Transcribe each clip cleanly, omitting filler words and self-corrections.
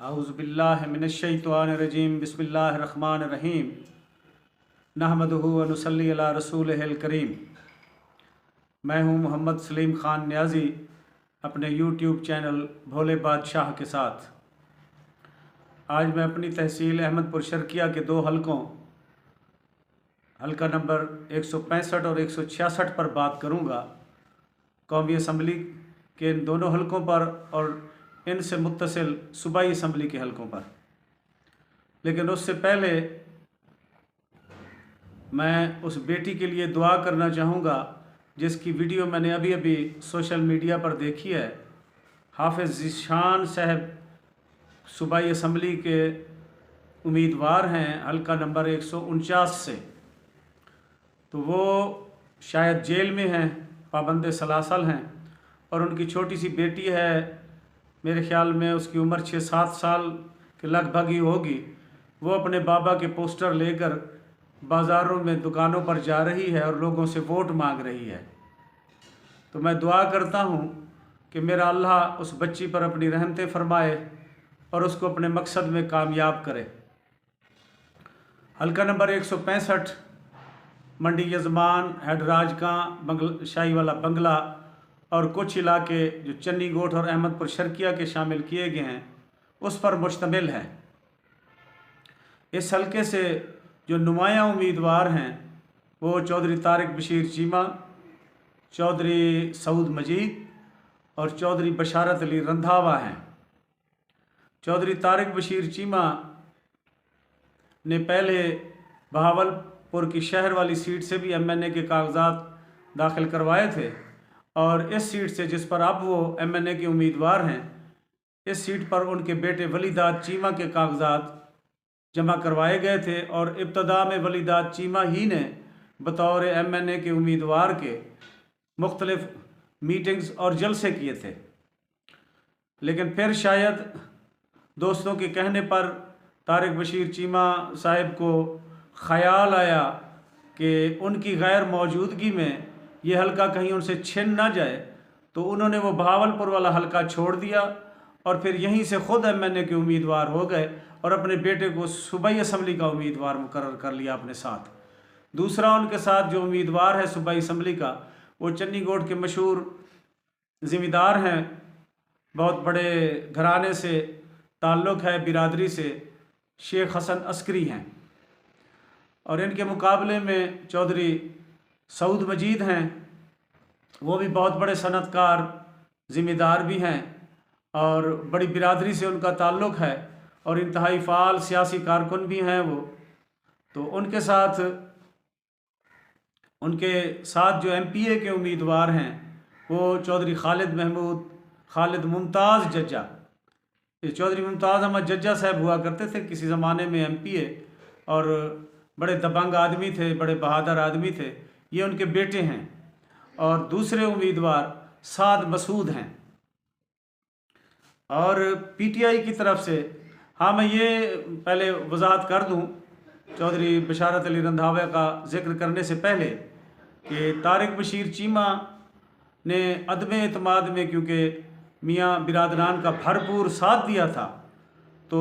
आउज़ुबिल्लाहि मिनश्शैतानिर्रजीम बिस्मिल्लाहिर्रहमानिर्रहीम नहमदुहु व नुसल्ली अला रसूलिहिल करीम। मैं हूँ मोहम्मद सलीम ख़ान न्याज़ी अपने यूट्यूब चैनल भोले बादशाह के साथ। आज मैं अपनी तहसील अहमदपुर शर्किया के दो हलकों हलका नंबर 165 और 166 पर बात करूँगा। कौमी असम्बली के इन दोनों हलकों पर और इनसे मुत्तसिल सूबाई असम्बली के हलकों पर। लेकिन उससे पहले मैं उस बेटी के लिए दुआ करना चाहूँगा जिसकी वीडियो मैंने अभी अभी सोशल मीडिया पर देखी है। हाफिज़ ज़ीशान साहब सूबाई असम्बली के उम्मीदवार हैं हलका नंबर 149 से। तो वो शायद जेल में हैं, पाबंद सलासल हैं, और उनकी छोटी सी बेटी है, मेरे ख़्याल में उसकी उम्र 6-7 साल के लगभग ही होगी। वो अपने बाबा के पोस्टर लेकर बाज़ारों में दुकानों पर जा रही है और लोगों से वोट मांग रही है। तो मैं दुआ करता हूँ कि मेरा अल्लाह उस बच्ची पर अपनी रहमतें फरमाए और उसको अपने मकसद में कामयाब करे। हलका नंबर 165 मंडी यजमान, हैडराजकां, शाही वाला बंगला और कुछ इलाके जो चन्नी गोठ और अहमदपुर शर्किया के शामिल किए गए हैं उस पर मुश्तमिल है। इस हलके से जो नुमायाँ उम्मीदवार हैं वो चौधरी तारिक बशीर चीमा, चौधरी सऊद मजीद और चौधरी बशारत अली रंधावा हैं। चौधरी तारिक बशीर चीमा ने पहले बहावलपुर की शहर वाली सीट से भी MNA के कागजात दाखिल करवाए थे, और इस सीट से जिस पर अब वो MNA के उम्मीदवार हैं, इस सीट पर उनके बेटे वलीदाद चीमा के कागजात जमा करवाए गए थे। और इब्तदा में वलीदाद चीमा ही ने बतौर MNA के उम्मीदवार के मुख्तलिफ मीटिंग्स और जलसे किए थे। लेकिन फिर शायद दोस्तों के कहने पर तारिक बशीर चीमा साहिब को ख़याल आया कि उनकी गैर मौजूदगी में ये हलका कहीं उनसे छिन ना जाए, तो उन्होंने वो बहावलपुर वाला हलका छोड़ दिया और फिर यहीं से ख़ुद MNA के उम्मीदवार हो गए और अपने बेटे को सूबाई असम्बली का उम्मीदवार मुकर्रर कर लिया अपने साथ। दूसरा उनके साथ जो उम्मीदवार है सूबाई असम्बली का, वो चन्नी गोठ के मशहूर ज़िम्मेदार हैं, बहुत बड़े घराने से ताल्लुक़ है, बिरादरी से, शेख हसन अस्करी हैं। और इनके मुकाबले में चौधरी सऊद मजीद हैं, वो भी बहुत बड़े सनतकार ज़िम्मेदार भी हैं और बड़ी बिरादरी से उनका ताल्लुक़ है और इंतहाई फ़ाल सियासी कारकुन भी हैं वो। तो उनके साथ जो MPA के उम्मीदवार हैं वो चौधरी खालिद महमूद, खालिद मुमताज़ जज्जा, चौधरी मुमताज़ अहमद जज्जा साहब हुआ करते थे किसी ज़माने में MPA, और बड़े दबंग आदमी थे, बड़े बहादुर आदमी थे। ये उनके बेटे हैं। और दूसरे उम्मीदवार साद मसूद हैं। और PTI की तरफ से, हाँ, मैं ये पहले वजाहत कर दूँ चौधरी बशारत अली रंधावा का ज़िक्र करने से पहले कि तारिक बशीर चीमा ने अदम एतमाद में, क्योंकि मियाँ बिरादरान का भरपूर साथ दिया था, तो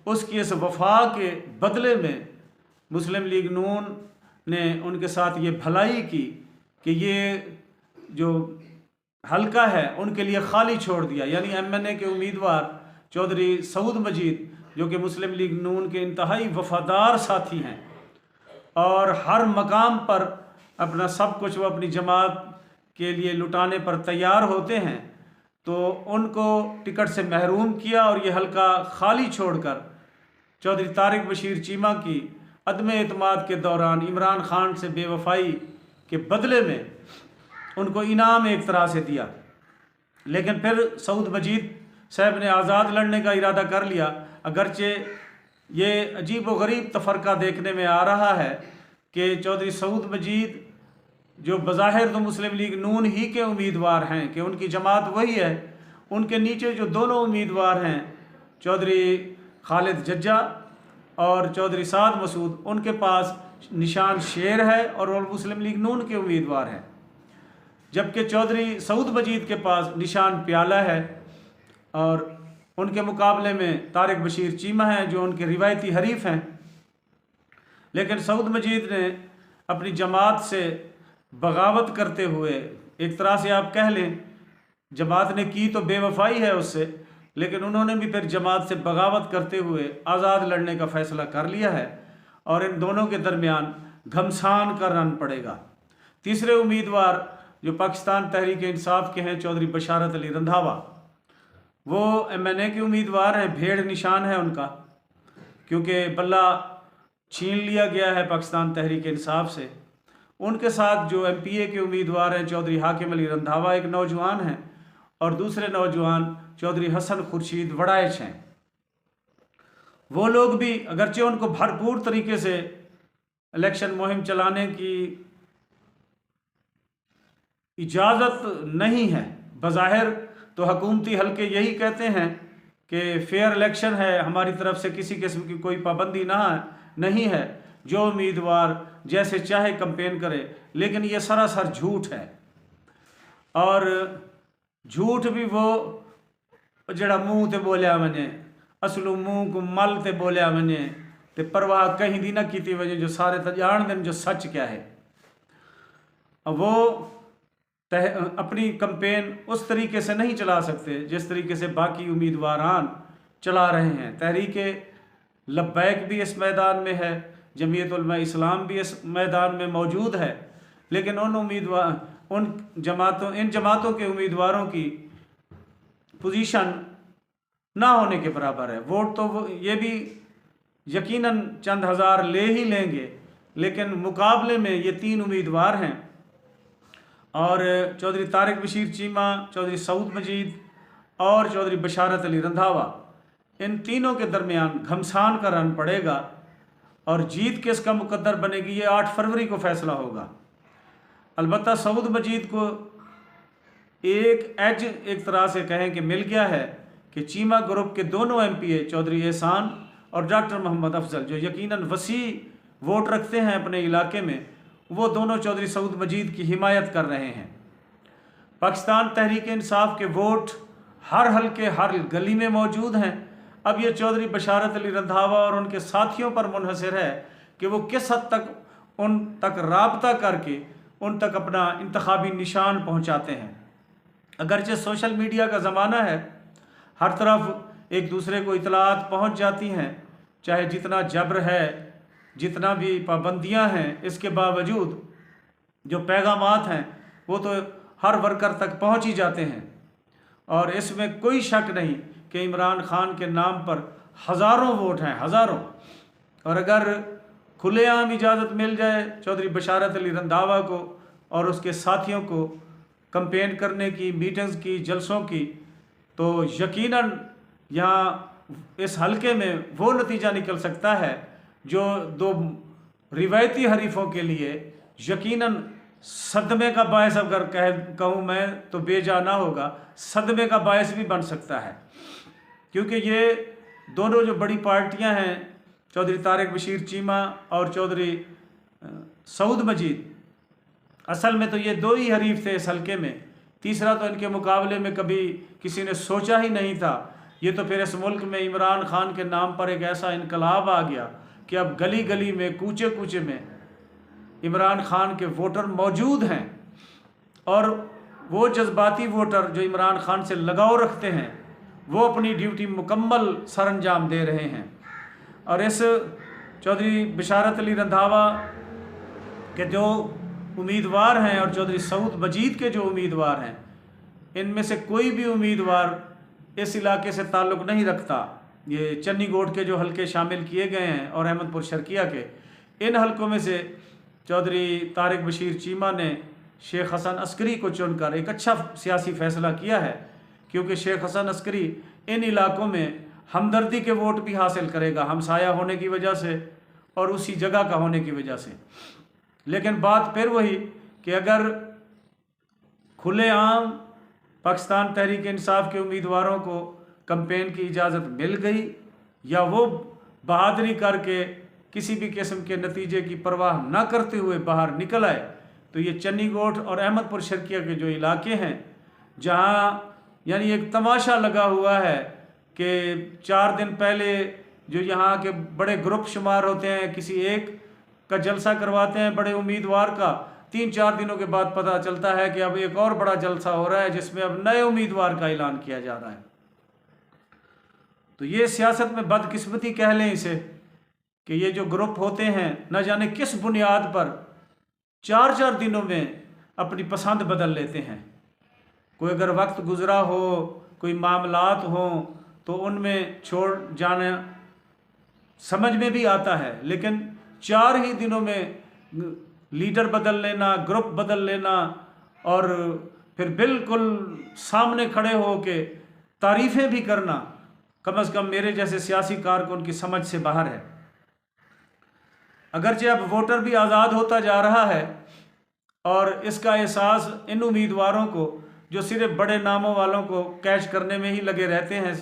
उसकी इस वफा के बदले में मुस्लिम लीग नून ने उनके साथ ये भलाई की कि ये जो हलका है उनके लिए खाली छोड़ दिया। यानी MNA के उम्मीदवार चौधरी सऊद मजीद, जो कि मुस्लिम लीग नून के इंतहाई वफादार साथी हैं और हर मकाम पर अपना सब कुछ वो अपनी जमात के लिए लुटाने पर तैयार होते हैं, तो उनको टिकट से महरूम किया और ये हलका खाली छोड़कर चौधरी तारिक बशीर चीमा की अदम एतमाद के दौरान इमरान खान से बेवफाई के बदले में उनको इनाम एक तरह से दिया। लेकिन फिर सऊद मजीद साहब ने आज़ाद लड़ने का इरादा कर लिया। अगरचे ये अजीब व गरीब तफ़रक़ा देखने में आ रहा है कि चौधरी सऊद मजीद जो बज़ाहिर तो मुस्लिम लीग नून ही के उम्मीदवार हैं, कि उनकी जमात वही है, उनके नीचे जो दोनों उम्मीदवार हैं चौधरी खालिद जज्जा और चौधरी साद मसूद, उनके पास निशान शेर है और वो मुस्लिम लीग नून के उम्मीदवार हैं, जबकि चौधरी सऊद मजीद के पास निशान प्याला है और उनके मुकाबले में तारिक बशीर चीमा हैं जो उनके रिवायती हरीफ हैं। लेकिन सऊद मजीद ने अपनी जमात से बगावत करते हुए, एक तरह से आप कह लें जमात ने की तो बेवफाई है उससे, लेकिन उन्होंने भी फिर जमात से बगावत करते हुए आज़ाद लड़ने का फ़ैसला कर लिया है और इन दोनों के दरमियान घमसान का रन पड़ेगा। तीसरे उम्मीदवार जो पाकिस्तान तहरीक इंसाफ के हैं चौधरी बशारत अली रंधावा, वो MNA के उम्मीदवार हैं, भेड़ निशान है उनका, क्योंकि बल्ला छीन लिया गया है पाकिस्तान तहरीक इंसाफ से। उनके साथ जो MPA के उम्मीदवार हैं चौधरी हाकिम अली रंधावा एक नौजवान हैं और दूसरे नौजवान चौधरी हसन खुर्शीद वड़ाइच हैं। वो लोग भी अगरचे उनको भरपूर तरीके से इलेक्शन मुहिम चलाने की इजाज़त नहीं है, बज़ाहिर तो हुकूमती हल्के यही कहते हैं कि फेयर इलेक्शन है, हमारी तरफ से किसी किस्म की कोई पाबंदी नहीं है, जो उम्मीदवार जैसे चाहे कैंपेन करे, लेकिन ये सरासर झूठ है। और झूठ भी वो जड़ा मुँह ते बोलिया वने, असलू मुँह को मल ते बोलिया वने ते परवाह कहीं दी ना की वजे, जो सारे तो जान दें जो सच क्या है। वो अपनी कैंपेन उस तरीके से नहीं चला सकते जिस तरीके से बाकी उम्मीदवारान चला रहे हैं। तहरीक लब्बैक भी इस मैदान में है, जमीयत उलमा इस्लाम भी इस मैदान में मौजूद है, लेकिन इन जमातों के उम्मीदवारों की पोजीशन ना होने के बराबर है। वोट तो ये भी यकीनन चंद हज़ार ले ही लेंगे, लेकिन मुकाबले में ये 3 उम्मीदवार हैं और चौधरी तारिक बशीर चीमा, चौधरी सऊद मजीद और चौधरी बशारत अली रंधावा, इन तीनों के दरमियान घमसान का रन पड़ेगा और जीत किसका मुकद्दर बनेगी ये 8 फरवरी को फैसला होगा। अलबत्ता सऊद मजीद को एक एज एक तरह से कहें कि मिल गया है कि चीमा ग्रुप के दोनों MPA चौधरी एहसान और डॉक्टर मोहम्मद अफजल, जो यकीनन वसी वोट रखते हैं अपने इलाके में, वो दोनों चौधरी सऊद मजीद की हिमायत कर रहे हैं। पाकिस्तान तहरीक इंसाफ के वोट हर हल्के हर गली में मौजूद हैं। अब ये चौधरी बशारत अली रंधावा और उनके साथियों पर मुनहसर है कि वो किस हद तक उन तक राबता करके उन तक अपना इंतखाबी निशान पहुंचाते हैं। अगरचे सोशल मीडिया का ज़माना है, हर तरफ एक दूसरे को इतलात पहुंच जाती हैं, चाहे जितना जबर है, जितना भी पाबंदियां हैं, इसके बावजूद जो पैगामात हैं वो तो हर वर्कर तक पहुंच ही जाते हैं। और इसमें कोई शक नहीं कि इमरान खान के नाम पर हज़ारों वोट हैं, हज़ारों। और अगर खुलेआम इजाज़त मिल जाए चौधरी बशारत अली रंधावा को और उसके साथियों को कैंपेन करने की, मीटिंग्स की, जलसों की, तो यकीनन यहाँ इस हलके में वो नतीजा निकल सकता है जो 2 रिवायती हरीफों के लिए यकीनन सदमे का बायस, अगर कहूँ मैं तो बेजा ना होगा, सदमे का बायस भी बन सकता है। क्योंकि ये दोनों जो बड़ी पार्टियां हैं, चौधरी तारिक बशीर चीमा और चौधरी सऊद मजीद, असल में तो ये 2 ही हरीफ थे इस हलके में, तीसरा तो इनके मुकाबले में कभी किसी ने सोचा ही नहीं था। ये तो फिर इस मुल्क में इमरान खान के नाम पर एक ऐसा इनकलाब आ गया कि अब गली गली में, कूचे कूचे में इमरान खान के वोटर मौजूद हैं और वो जज्बाती वोटर जो इमरान खान से लगाव रखते हैं वो अपनी ड्यूटी मुकम्मल सरअंजाम दे रहे हैं। और इस चौधरी बशारत अली रंधावा के जो उम्मीदवार हैं और चौधरी सऊद मजीद के जो उम्मीदवार हैं, इनमें से कोई भी उम्मीदवार इस इलाके से ताल्लुक़ नहीं रखता। ये चन्नी गोट के जो हलके शामिल किए गए हैं और अहमदपुर शर्किया के, इन हलकों में से चौधरी तारिक बशीर चीमा ने शेख हसन अस्करी को चुनकर एक अच्छा सियासी फ़ैसला किया है, क्योंकि शेख हसन अस्करी इन इलाकों में हमदर्दी के वोट भी हासिल करेगा, हमसाया होने की वजह से और उसी जगह का होने की वजह से। लेकिन बात फिर वही कि अगर खुलेआम पाकिस्तान तहरीक इंसाफ के उम्मीदवारों को कैंपेन की इजाज़त मिल गई या वो बहादुरी करके किसी भी किस्म के नतीजे की परवाह न करते हुए बाहर निकल आए, तो ये चन्नी गोट और अहमदपुर शर्किया के जो इलाके हैं, जहाँ यानी एक तमाशा लगा हुआ है कि 4 दिन पहले जो यहाँ के बड़े ग्रुप शुमार होते हैं, किसी एक का जलसा करवाते हैं बड़े उम्मीदवार का, 3-4 दिनों के बाद पता चलता है कि अब एक और बड़ा जलसा हो रहा है जिसमें अब नए उम्मीदवार का ऐलान किया जा रहा है। तो ये सियासत में बदकिस्मती कह लें इसे, कि ये जो ग्रुप होते हैं न जाने किस बुनियाद पर 4-4 दिनों में अपनी पसंद बदल लेते हैं। कोई अगर वक्त गुजरा हो, कोई मामलात हों तो उनमें छोड़ जाना समझ में भी आता है, लेकिन 4 ही दिनों में लीडर बदल लेना, ग्रुप बदल लेना और फिर बिल्कुल सामने खड़े हो के तारीफ़ें भी करना, कम से कम मेरे जैसे सियासी कारकुन की समझ से बाहर है। अगरचे अब वोटर भी आज़ाद होता जा रहा है और इसका एहसास इन उम्मीदवारों को जो सिर्फ बड़े नामों वालों को कैश करने में ही लगे रहते हैं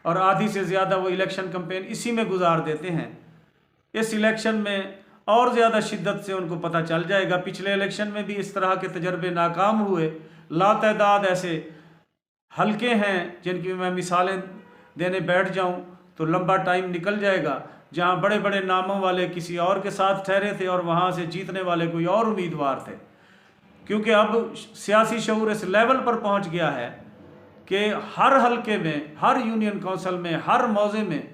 और आधी से ज़्यादा वो इलेक्शन कैंपेन इसी में गुजार देते हैं, इस इलेक्शन में और ज़्यादा शिद्दत से उनको पता चल जाएगा। पिछले इलेक्शन में भी इस तरह के तजर्बे नाकाम हुए। लातादाद ऐसे हल्के हैं जिनकी मैं मिसालें देने बैठ जाऊं तो लंबा टाइम निकल जाएगा, जहां बड़े बड़े नामों वाले किसी और के साथ ठहरे थे और वहां से जीतने वाले कोई और उम्मीदवार थे। क्योंकि अब सियासी शऊर इस लेवल पर पहुंच गया है कि हर हल्के में, हर यूनियन काउंसिल में, हर मौजे में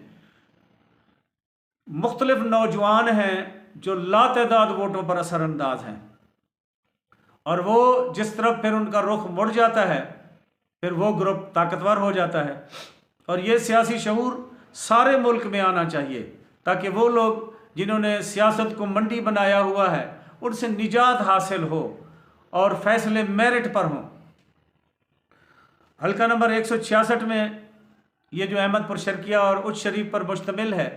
मुख्तलिफ नौजवान हैं जो लातादाद वोटों पर असरअंदाज हैं, और वो जिस तरफ फिर उनका रुख मुड़ जाता है फिर वो ग्रुप ताकतवर हो जाता है। और ये सियासी शऊर सारे मुल्क में आना चाहिए ताकि वो लोग जिन्होंने सियासत को मंडी बनाया हुआ है उनसे निजात हासिल हो और फैसले मेरिट पर हों। हल्का नंबर 166 में ये जो अहमदपुर शर्किया और उच्च शरीफ पर मुश्तमिल है,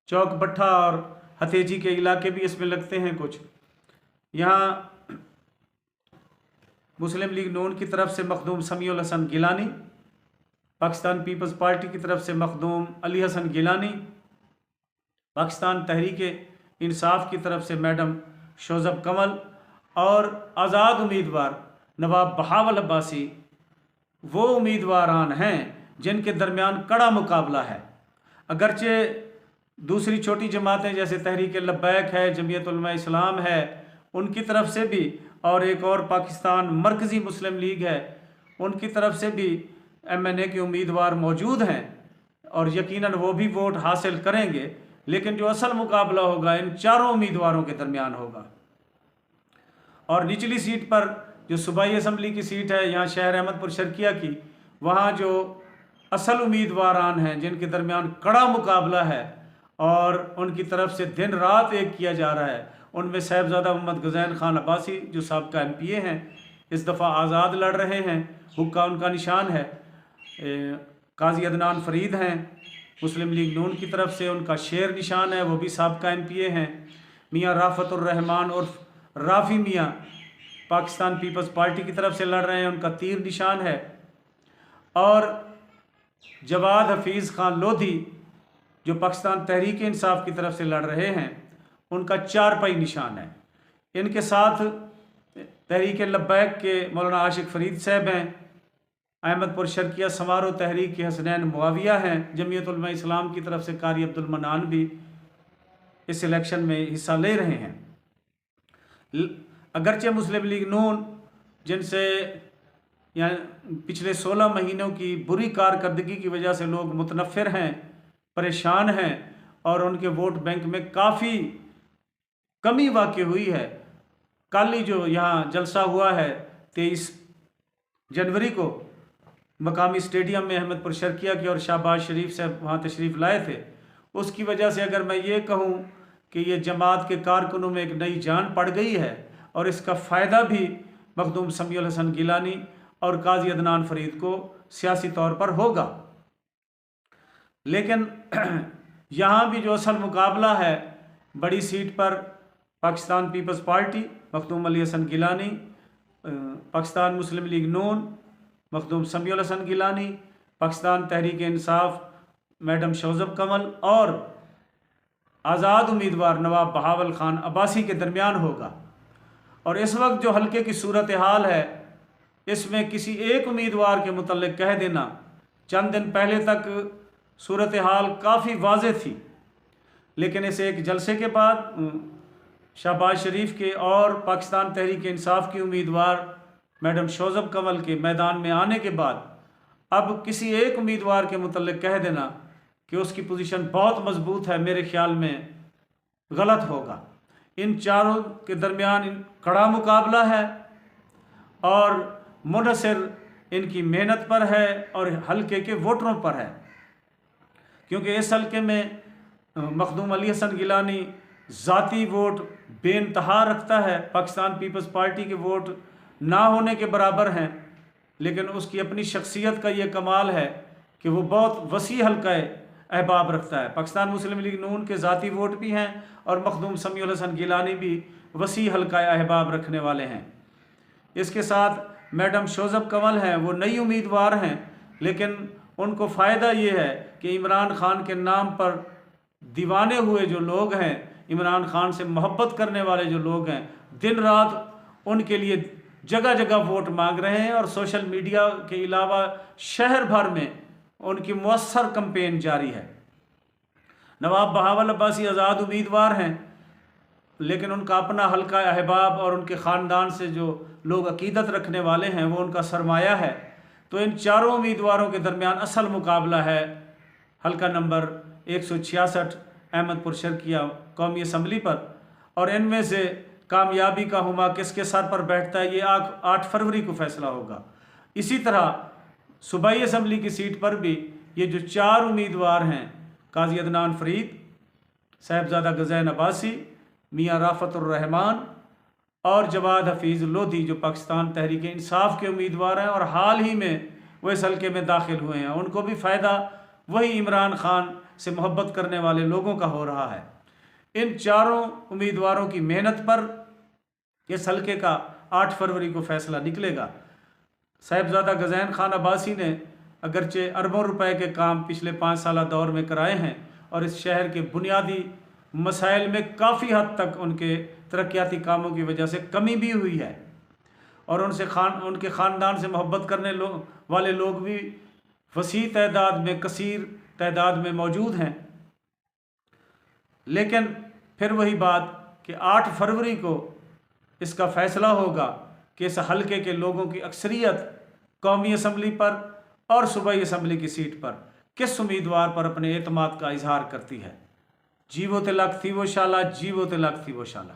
चौक भट्ठा और हतेजी के इलाके भी इसमें लगते हैं कुछ। यहाँ मुस्लिम लीग नून की तरफ से मखदूम समीउल हसन गिलानी, पाकिस्तान पीपल्स पार्टी की तरफ से मखदूम अली हसन गिलानी, पाकिस्तान तहरीक इंसाफ की तरफ से मैडम शोज़ब कमल और आज़ाद उम्मीदवार नवाब बहावल अब्बासी वो उम्मीदवारान हैं जिनके दरमियान कड़ा मुकाबला है। अगरचे दूसरी छोटी जमातें जैसे तहरीक लब्बैक है, जमीयत उलमा इस्लाम है, उनकी तरफ से भी, और एक और पाकिस्तान मरकज़ी मुस्लिम लीग है, उनकी तरफ से भी MNA के उम्मीदवार मौजूद हैं और यकीनन वो भी वोट हासिल करेंगे। लेकिन जो असल मुकाबला होगा इन चारों उम्मीदवारों के दरमियान होगा। और निचली सीट पर जो सूबाई असम्बली की सीट है, यहाँ शहर अहमदपुर शर्किया की, वहाँ जो असल उम्मीदवारान हैं जिनके दरमियान कड़ा मुकाबला है और उनकी तरफ से दिन रात एक किया जा रहा है, उनमें साहिबजादा मोहम्मद गज़ैन खान अब्बासी जो साबका MPA हैं, इस दफ़ा आज़ाद लड़ रहे हैं, हुक्का उनका निशान है। काजी अदनान फरीद हैं मुस्लिम लीग नून की तरफ से, उनका शेर निशान है, वो भी साबका MPA हैं। मियाँ राफ़तुर रहमान उर्फ राफ़ी मियाँ पाकिस्तान पीपल्स पार्टी की तरफ से लड़ रहे हैं, उनका तीर निशान है। और जवाद हफीज़ खान लोधी जो पाकिस्तान तहरीक इंसाफ की तरफ से लड़ रहे हैं, उनका 4 पाई निशान है। इनके साथ तहरीक लब्बैक के मौलाना आशिक फरीद साहब हैं, अहमदपुर शर्किया समारोह तहरीक के हसनैन मुआविया हैं, जमीयत उलमा इस्लाम की तरफ से कारी अब्दुल मनान भी इस इलेक्शन में हिस्सा ले रहे हैं। अगरचे मुस्लिम लीग नून जिनसे यहाँ पिछले 16 महीनों की बुरी कारकर्दगी की वजह से लोग मुतनफ़िर हैं, परेशान हैं और उनके वोट बैंक में काफ़ी कमी वाक़ई हुई है। कल ही जो यहाँ जलसा हुआ है 23 जनवरी को मकामी स्टेडियम में अहमदपुर शर्किया के और शहबाज शरीफ से वहाँ तशरीफ़ लाए थे, उसकी वजह से अगर मैं ये कहूँ कि ये जमात के कारकुनों में एक नई जान पड़ गई है और इसका फ़ायदा भी मखदूम समीउल हसन गिलानी और काजी अदनान फरीद को सियासी तौर पर होगा। लेकिन यहाँ भी जो असल मुकाबला है, बड़ी सीट पर पाकिस्तान पीपल्स पार्टी मखदूम अली हसन गिलानी, पाकिस्तान मुस्लिम लीग नून मखदूम समीउल हसन गिलानी, पाकिस्तान तहरीक इंसाफ मैडम शोज़ब कमल और आज़ाद उम्मीदवार नवाब बहावल खान अब्बासी के दरमियान होगा। और इस वक्त जो हल्के की सूरत हाल है, इसमें किसी एक उम्मीदवार के मुतल्लिक़ कह देना चंद दिन पहले तक सूरत हाल काफ़ी वाज़े थी, लेकिन इस एक जलसे के बाद शहबाज शरीफ के और पाकिस्तान तहरीक इंसाफ की उम्मीदवार मैडम शोज़ब कंवल के मैदान में आने के बाद अब किसी एक उम्मीदवार के मुतल्लिक़ कह देना कि उसकी पोजीशन बहुत मजबूत है, मेरे ख्याल में गलत होगा। इन चारों के दरमियान कड़ा मुकाबला है और मुनहसर इनकी मेहनत पर है और हल्के के वोटरों पर है, क्योंकि इस हल्के में मखदूम अली हसन गिलानी ज़ाती वोट बेइंतहा रखता है, पाकिस्तान पीपल्स पार्टी के वोट ना होने के बराबर हैं, लेकिन उसकी अपनी शख्सियत का ये कमाल है कि वो बहुत वसी हल्का अहबाब रखता है। पाकिस्तान मुस्लिम लीग नून के ज़ाती वोट भी हैं और मखदूम समीउल हसन गिलानी भी वसी हल्का अहबाब रखने वाले हैं। इसके साथ मैडम शोज़ब कंवल हैं, वो नई उम्मीदवार हैं, लेकिन उनको फ़ायदा ये है कि इमरान ख़ान के नाम पर दीवाने हुए जो लोग हैं, इमरान ख़ान से मोहब्बत करने वाले जो लोग हैं, दिन रात उनके लिए जगह जगह वोट मांग रहे हैं और सोशल मीडिया के अलावा शहर भर में उनकी मुअस्सर कैंपेन जारी है। नवाब बहावल अब्बासी आज़ाद उम्मीदवार हैं, लेकिन उनका अपना हल्का अहबाब और उनके ख़ानदान से जो लोग अकीदत रखने वाले हैं वो उनका सरमाया है। तो इन चारों उम्मीदवारों के दरमियान असल मुकाबला है हल्का नंबर 166 अहमदपुर शर्किया कौमी असम्बली पर, और इनमें से कामयाबी का हुमा किसके सर पर बैठता है ये 8 फरवरी को फैसला होगा। इसी तरह सूबाई असम्बली की सीट पर भी ये जो 4 उम्मीदवार हैं, काजी अदनान फरीद, साहिबजादा गज़ैन अब्बासी, मियाँ राफ़तुर रहमान और जवाद हफीज़ लोधी, जो पाकिस्तान तहरीक इंसाफ के उम्मीदवार हैं और हाल ही में वो इस हल्के में दाखिल हुए हैं, उनको भी फ़ायदा वही इमरान ख़ान से मोहब्बत करने वाले लोगों का हो रहा है। इन चारों उम्मीदवारों की मेहनत पर इस हल्के का 8 फरवरी को फैसला निकलेगा। साहिबजादा गज़ैन खान अब्बासी ने अगरचे अरबों रुपए के काम पिछले 5 साल दौर में कराए हैं और इस शहर के बुनियादी मसाइल में काफ़ी हद तक उनके तरक्याती कामों की वजह से कमी भी हुई है और उनके ख़ानदान से मोहब्बत करने वाले लोग भी वसी तादाद में, कसीर तादाद में मौजूद हैं। लेकिन फिर वही बात कि 8 फरवरी को इसका फ़ैसला होगा कि इस हल्के के लोगों की अक्सरियत कौमी असम्बली पर और सूबाई असम्बली की सीट पर किस उम्मीदवार पर अपने एतमाद का इजहार करती है। जीवो तिलक थी वो शाला, जीवो तिलक थी वो शाला।